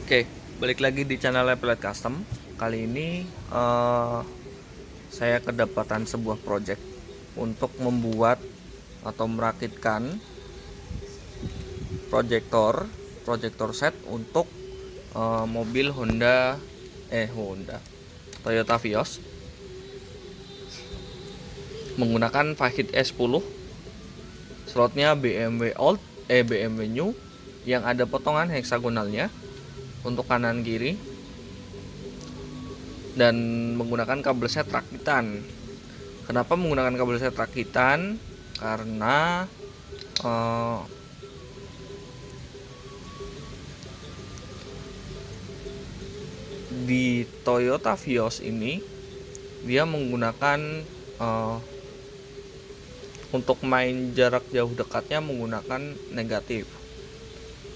Oke, balik lagi di channel Pelet Custom. Kali ini saya kedapatan sebuah project untuk membuat atau merakitkan proyektor set untuk mobil Honda Toyota Vios menggunakan Fahid S10, slotnya BMW New yang ada potongan heksagonalnya untuk kanan kiri, dan menggunakan kabel set rakitan. Kenapa menggunakan kabel set rakitan? Karena di Toyota Vios ini dia menggunakan untuk main jarak jauh dekatnya menggunakan negatif.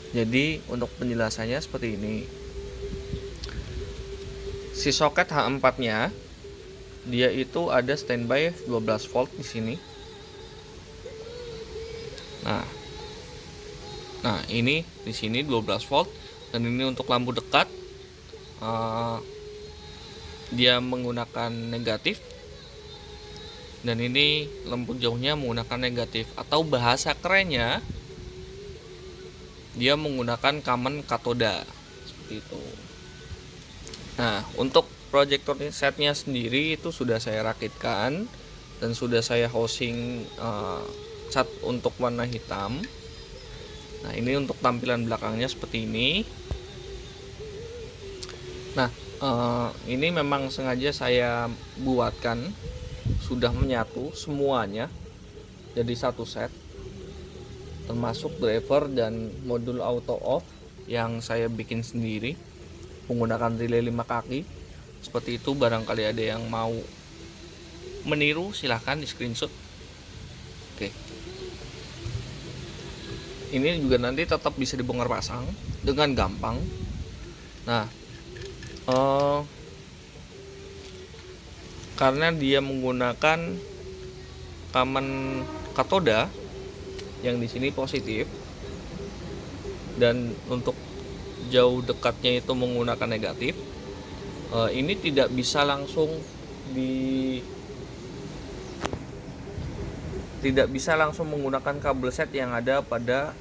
Jadi untuk penjelasannya seperti ini. Si soket H4-nya dia itu ada standby 12 volt di sini. Nah, ini di sini 12 volt, dan ini untuk lampu dekat dia menggunakan negatif, dan ini lampu jauhnya menggunakan negatif, atau bahasa kerennya dia menggunakan common katoda seperti itu. Nah, untuk proyektor setnya sendiri itu sudah saya rakitkan dan sudah saya housing cat untuk warna hitam. Nah, ini untuk tampilan belakangnya seperti ini. Nah, ini memang sengaja saya buatkan sudah menyatu semuanya jadi satu set, termasuk driver dan modul auto off yang saya bikin sendiri menggunakan relay 5 kaki seperti itu. Barangkali ada yang mau meniru, silahkan di screenshot. Oke, ini juga nanti tetap bisa dibongkar pasang dengan gampang. Nah, karena dia menggunakan common katoda yang di sini positif, dan untuk jauh dekatnya itu menggunakan negatif, ini tidak bisa langsung menggunakan kabel set yang ada pada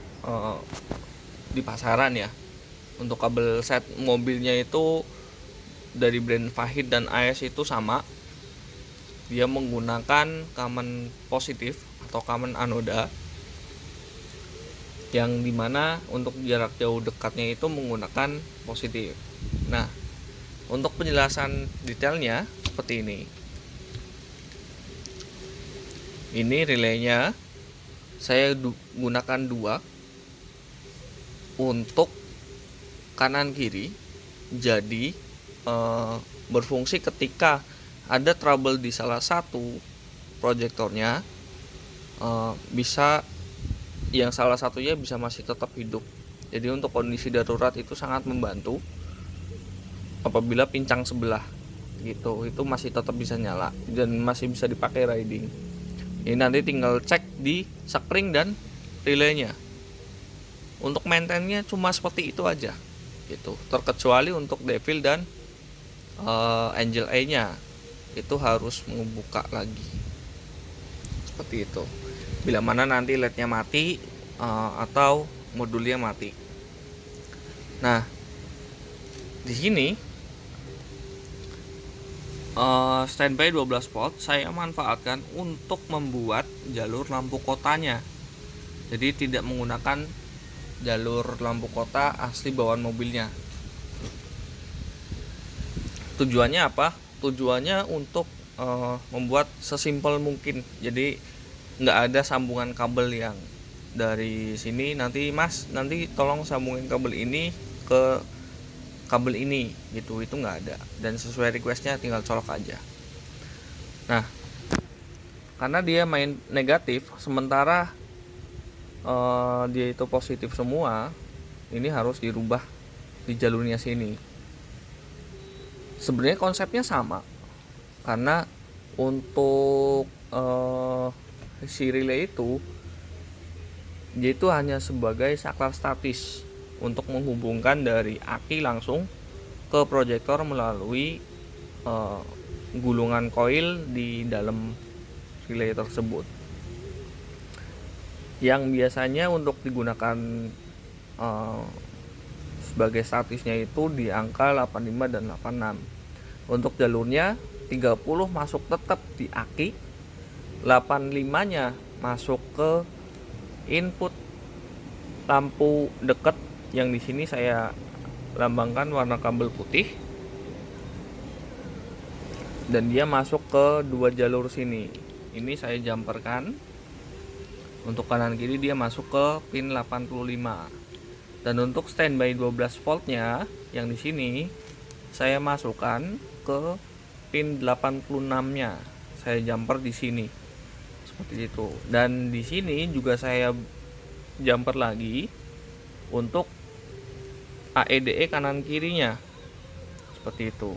di pasaran ya. Untuk kabel set mobilnya itu dari brand Fahid dan AS itu sama, dia menggunakan common positif atau common anoda, yang dimana untuk jarak jauh dekatnya itu menggunakan positif. Nah, untuk penjelasan detailnya seperti ini. Ini relaynya saya gunakan dua untuk kanan kiri, jadi berfungsi ketika ada trouble di salah satu proyektornya, bisa yang salah satunya bisa masih tetap hidup. Jadi untuk kondisi darurat itu sangat membantu. Apabila pincang sebelah gitu, itu masih tetap bisa nyala dan masih bisa dipakai riding. Ini nanti tinggal cek di spring dan relaynya. Untuk maintainnya cuma seperti itu aja gitu, terkecuali untuk Devil dan Angel A nya itu harus membuka lagi seperti itu bila mana nanti LED-nya mati atau modulnya mati. Nah, di sini standby 12 volt saya manfaatkan untuk membuat jalur lampu kotanya. Jadi tidak menggunakan jalur lampu kota asli bawaan mobilnya. Tujuannya apa? Tujuannya untuk membuat sesimpel mungkin. Jadi nggak ada sambungan kabel yang dari sini, nanti mas nanti tolong sambungin kabel ini ke kabel ini gitu, itu nggak ada, dan sesuai requestnya tinggal colok aja. Nah, karena dia main negatif sementara dia itu positif semua, ini harus dirubah di jalurnya sini. Sebenarnya konsepnya sama, karena untuk si relay itu dia itu hanya sebagai saklar statis. untuk menghubungkan dari aki langsung ke proyektor melalui gulungan koil di dalam relay tersebut, yang biasanya untuk digunakan sebagai statisnya itu di angka 85 dan 86. Untuk jalurnya 30 masuk tetap di aki, 85 nya masuk ke input lampu dekat yang di sini saya lambangkan warna kabel putih, dan dia masuk ke dua jalur sini. Ini saya jumperkan. Untuk kanan kiri dia masuk ke pin 85. Dan untuk standby 12 voltnya yang di sini saya masukkan ke pin 86-nya. Saya jumper di sini. Seperti itu. Dan di sini juga saya jumper lagi untuk AEDE kanan kirinya. Seperti itu.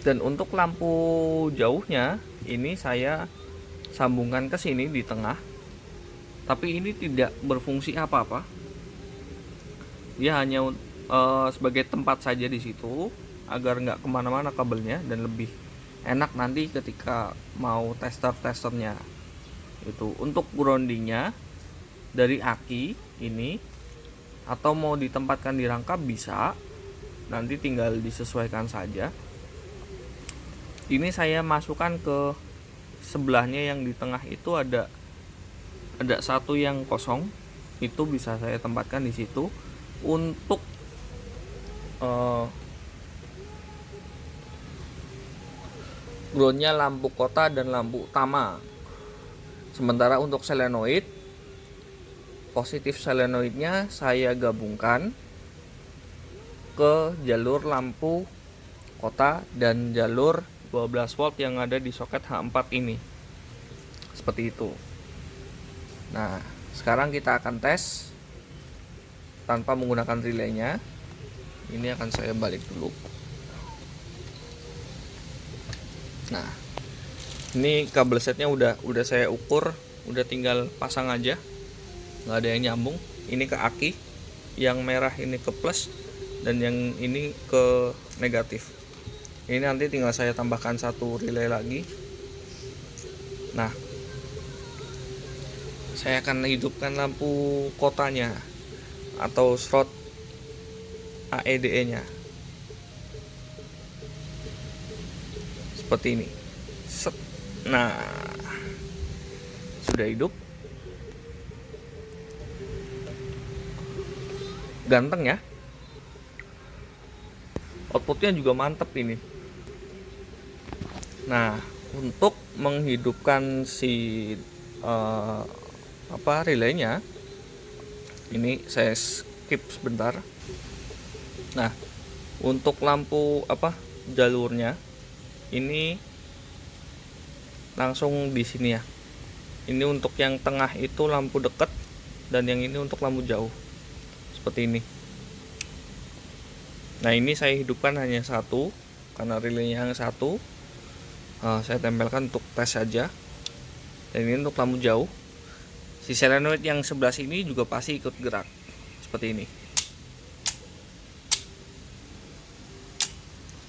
Dan untuk lampu jauhnya ini saya sambungkan ke sini di tengah, tapi ini tidak berfungsi apa-apa. Dia hanya sebagai tempat saja di situ agar nggak kemana-mana kabelnya dan lebih enak nanti ketika mau testernya. Itu untuk groundingnya dari aki ini, atau mau ditempatkan di rangkap bisa, nanti tinggal disesuaikan saja. Ini saya masukkan ke sebelahnya yang di tengah itu ada satu yang kosong, itu bisa saya tempatkan di situ untuk groundnya lampu kota dan lampu utama. Sementara untuk solenoid, positif solenoidnya saya gabungkan ke jalur lampu kota dan jalur 12 volt yang ada di soket H4 ini. Seperti itu. Nah, sekarang kita akan tes tanpa menggunakan relaynya. Ini akan saya balik dulu. Nah, ini kabel setnya udah saya ukur, udah tinggal pasang aja. Nggak ada yang nyambung. Ini ke aki, yang merah ini ke plus, dan yang ini ke negatif. Ini nanti tinggal saya tambahkan satu relay lagi. Nah, saya akan hidupkan lampu kotanya atau slot AEDE nya seperti ini. Nah, sudah hidup. Ganteng ya, outputnya juga mantep ini. Nah, untuk menghidupkan si relaynya, ini saya skip sebentar. Nah, untuk lampu jalurnya ini langsung di sini ya. Ini untuk yang tengah itu lampu dekat, dan yang ini untuk lampu jauh. Seperti ini. Nah, ini saya hidupkan hanya satu karena relaynya yang satu. Saya tempelkan untuk tes saja. Dan ini untuk lampu jauh. Si solenoid yang sebelah sini juga pasti ikut gerak seperti ini.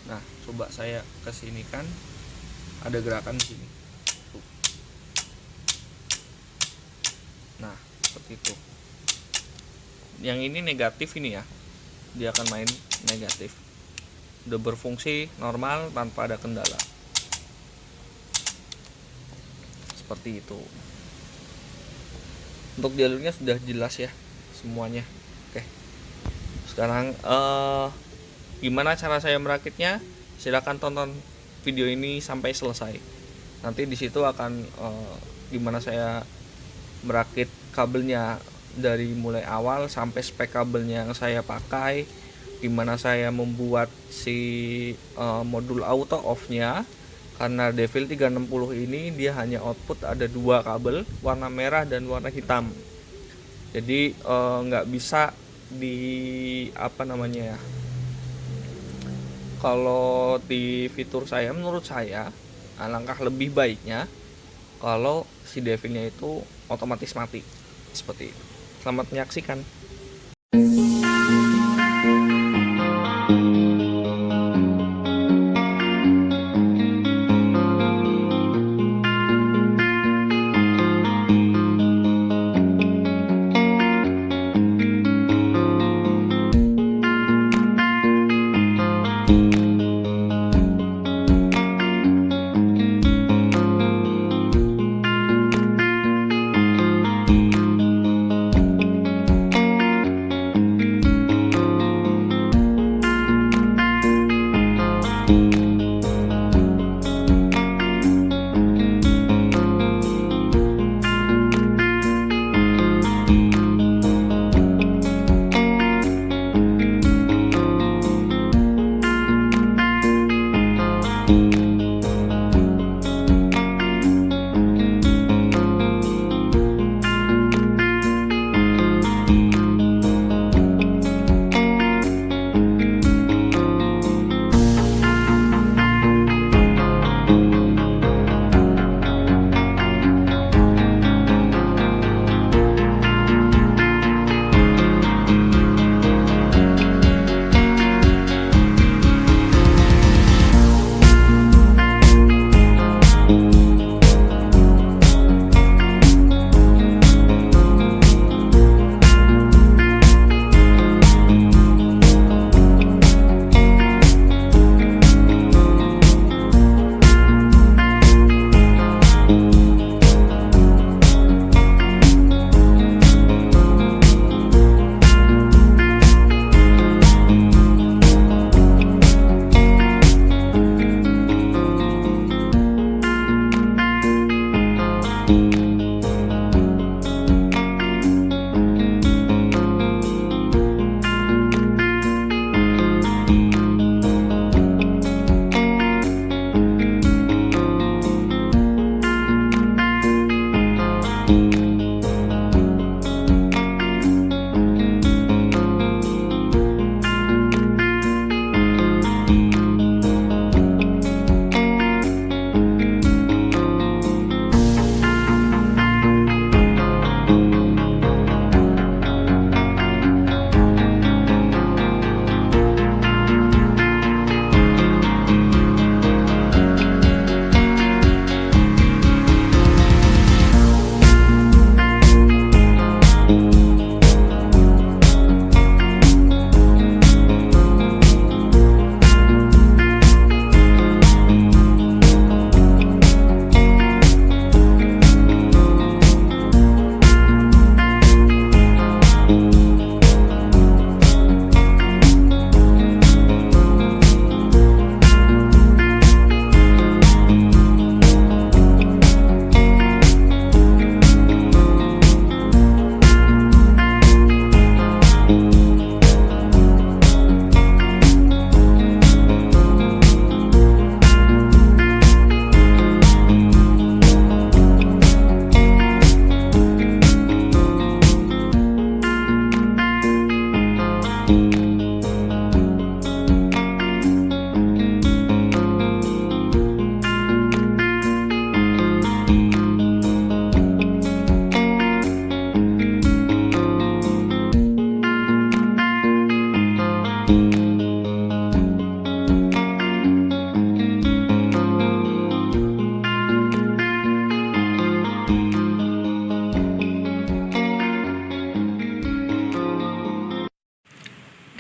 Nah, coba saya kesinikan, ada gerakan di sini. Nah, seperti itu. Yang ini negatif ini ya, dia akan main negatif. Udah berfungsi normal tanpa ada kendala. Seperti itu. Untuk jalurnya sudah jelas ya semuanya. Oke. Sekarang gimana cara saya merakitnya? Silahkan tonton video ini sampai selesai. Nanti di situ akan gimana saya merakit kabelnya dari mulai awal sampai spek kabelnya yang saya pakai, gimana saya membuat si modul auto off-nya. Karena Devil 360 ini dia hanya output ada dua kabel, warna merah dan warna hitam. Jadi nggak bisa di kalau di fitur saya, menurut saya alangkah lebih baiknya kalau si Devilnya itu otomatis mati seperti itu. Selamat menyaksikan.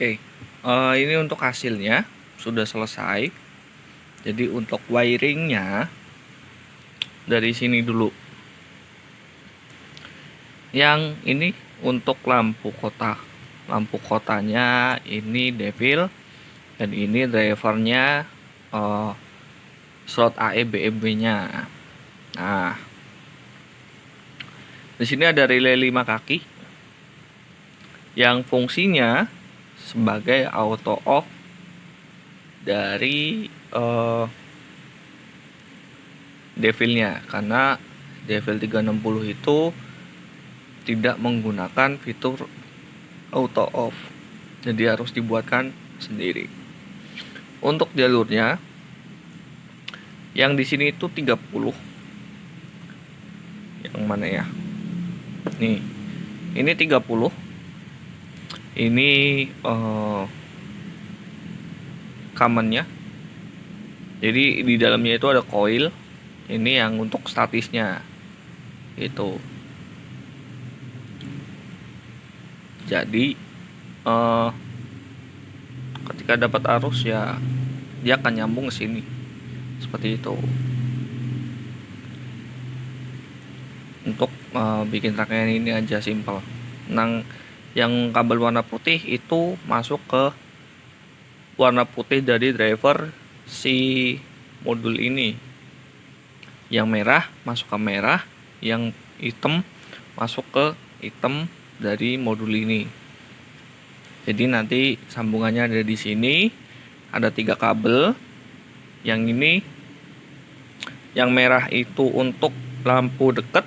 Oke, ini untuk hasilnya sudah selesai. Jadi untuk wiringnya dari sini dulu. Yang ini untuk lampu kota. Lampu kotanya ini devil dan ini drivernya slot AE BEB nya. Nah, di sini ada relay 5 kaki yang fungsinya sebagai auto off dari devilnya, karena devil 360 itu tidak menggunakan fitur auto off, jadi harus dibuatkan sendiri. Untuk jalurnya yang di sini itu 30. Yang mana ya? Nih. Ini 30. Ini kamennya. Jadi di dalamnya itu ada coil. Ini yang untuk statisnya. Itu. Jadi ketika dapat arus ya dia akan nyambung ke sini. Seperti itu. Untuk bikin rangkaian ini aja simple. Yang kabel warna putih itu masuk ke warna putih dari driver si modul ini. Yang merah masuk ke merah, yang hitam masuk ke hitam dari modul ini. Jadi nanti sambungannya ada di sini, ada 3 kabel. Yang ini, yang merah itu untuk lampu dekat,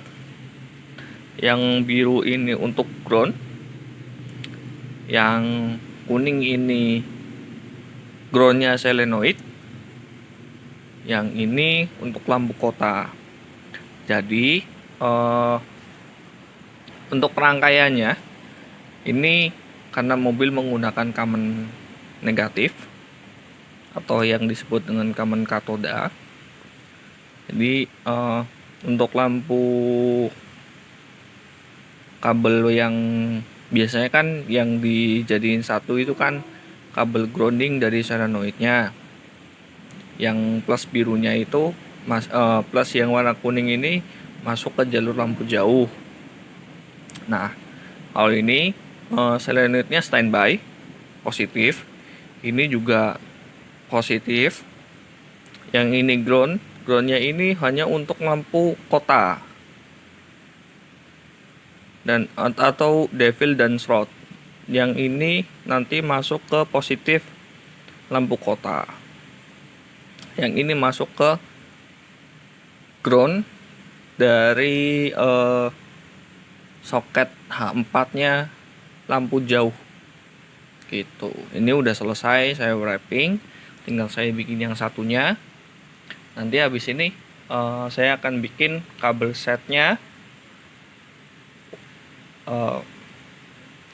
yang biru ini untuk ground, yang kuning ini groundnya solenoid, yang ini untuk lampu kota. Jadi untuk rangkaiannya ini karena mobil menggunakan kamen negatif atau yang disebut dengan kamen katoda. Jadi untuk lampu kabel yang biasanya kan yang dijadiin satu itu kan kabel grounding dari solenoidnya. Yang plus birunya itu plus yang warna kuning ini masuk ke jalur lampu jauh. Nah, kalau ini solenoidnya standby positif. Ini juga positif. Yang ini groundnya ini hanya untuk lampu kota dan atau devil dan slot. Yang ini nanti masuk ke positif lampu kota. Yang ini masuk ke ground dari soket H4 nya lampu jauh gitu. Ini udah selesai saya wrapping, tinggal saya bikin yang satunya. Nanti habis ini saya akan bikin kabel setnya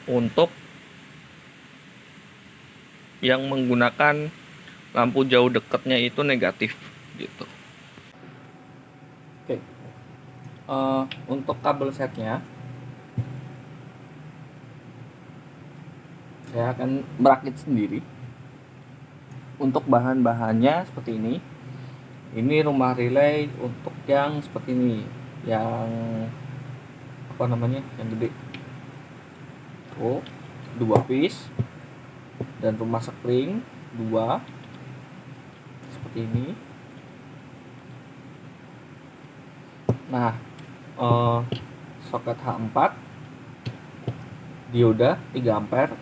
untuk yang menggunakan lampu jauh dekatnya itu negatif gitu. Oke. Untuk kabel setnya saya akan merakit sendiri. Untuk bahan-bahannya seperti ini. Ini rumah relay untuk yang seperti ini, yang apa namanya, yang gede. Oh, 2 piece dan rumah spring 2 seperti ini. Nah, soket H4 dioda 3 ampere.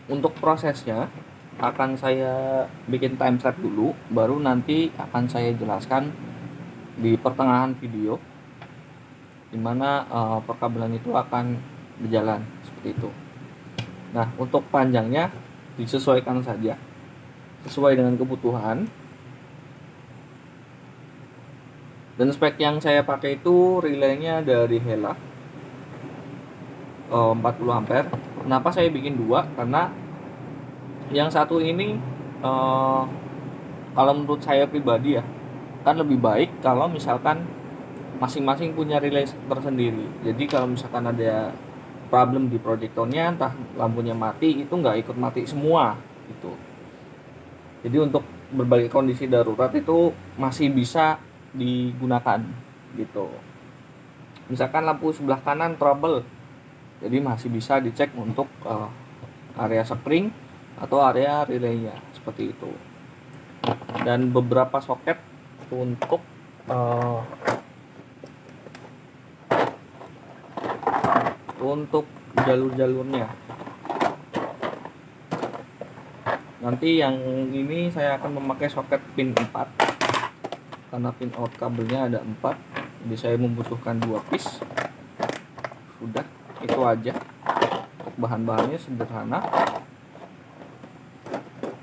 Untuk prosesnya akan saya bikin timestamp dulu, baru nanti akan saya jelaskan di pertengahan video, dimana perkabelan itu akan berjalan seperti itu. Nah, untuk panjangnya disesuaikan saja sesuai dengan kebutuhan. Dan spek yang saya pakai itu relaynya dari Hella 40 ampere. Kenapa saya bikin dua? Karena yang satu ini kalau menurut saya pribadi ya, kan lebih baik kalau misalkan masing-masing punya relay tersendiri. Jadi kalau misalkan ada problem di proyektornya, entah lampunya mati, itu nggak ikut mati semua gitu. Jadi untuk berbagai kondisi darurat itu masih bisa digunakan gitu. Misalkan lampu sebelah kanan trouble, jadi masih bisa dicek untuk area spring atau area relaynya seperti itu. Dan beberapa soket untuk jalur-jalurnya. Nanti yang ini saya akan memakai soket pin 4 karena pin out kabelnya ada 4, jadi saya membutuhkan 2 piece. Sudah, itu aja. Bahan-bahannya sederhana.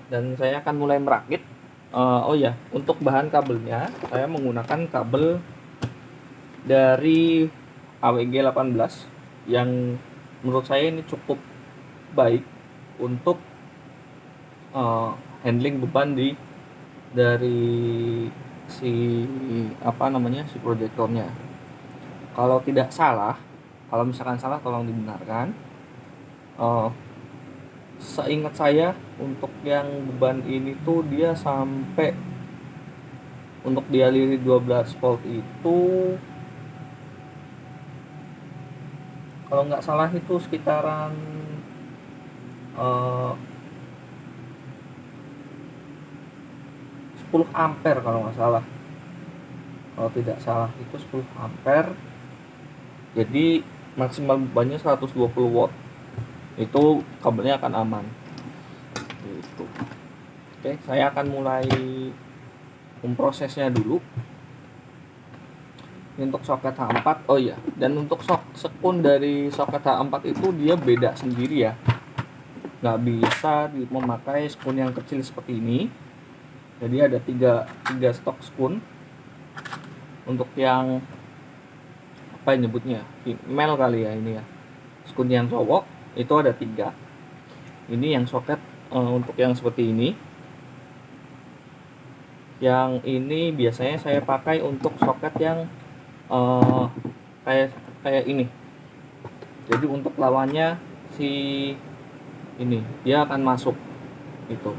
Dan saya akan mulai merakit. Oh ya, untuk bahan kabelnya saya menggunakan kabel dari AWG 18 yang menurut saya ini cukup baik untuk handling beban dari si proyektornya. Kalau tidak salah, kalau misalkan salah tolong dibenarkan. Seingat saya untuk yang beban ini tuh dia sampai untuk dialiri 12 volt itu kalau nggak salah itu sekitaran 10 ampere kalau nggak salah. Kalau tidak salah itu 10 ampere. Jadi maksimal bebannya 120 watt. Itu kabelnya akan aman. Gitu. Oke, saya akan mulai memprosesnya dulu. Ini untuk soket H4. Oh iya, dan untuk sekun dari soket H4 itu dia beda sendiri ya. Nggak bisa memakai sekun yang kecil seperti ini. Jadi ada tiga stok sekun. Untuk yang apa nyebutnya? Female kali ya ini ya. Sekun yang cowok itu ada 3. Ini yang soket untuk yang seperti ini. Yang ini biasanya saya pakai untuk soket yang kayak ini. Jadi untuk lawannya si ini dia akan masuk itu.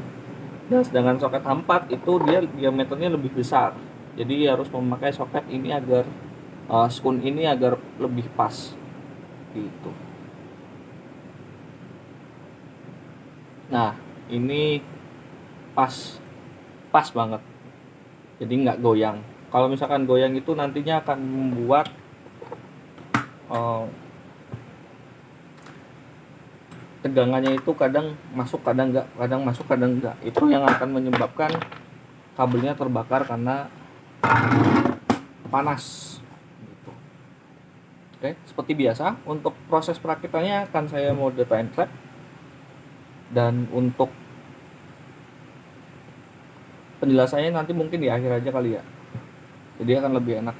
Dan sedangkan soket H4 itu dia diameternya lebih besar. Jadi harus memakai soket ini agar sekun ini agar lebih pas gitu. Nah, ini pas banget. Jadi nggak goyang. Kalau misalkan goyang itu nantinya akan membuat tegangannya itu kadang masuk, kadang nggak, kadang masuk, kadang nggak. Itu yang akan menyebabkan kabelnya terbakar karena panas. Gitu. Oke, seperti biasa untuk proses perakitannya akan saya mode time trap. Dan untuk penjelasannya nanti mungkin di akhir aja kali ya, jadi akan lebih enak.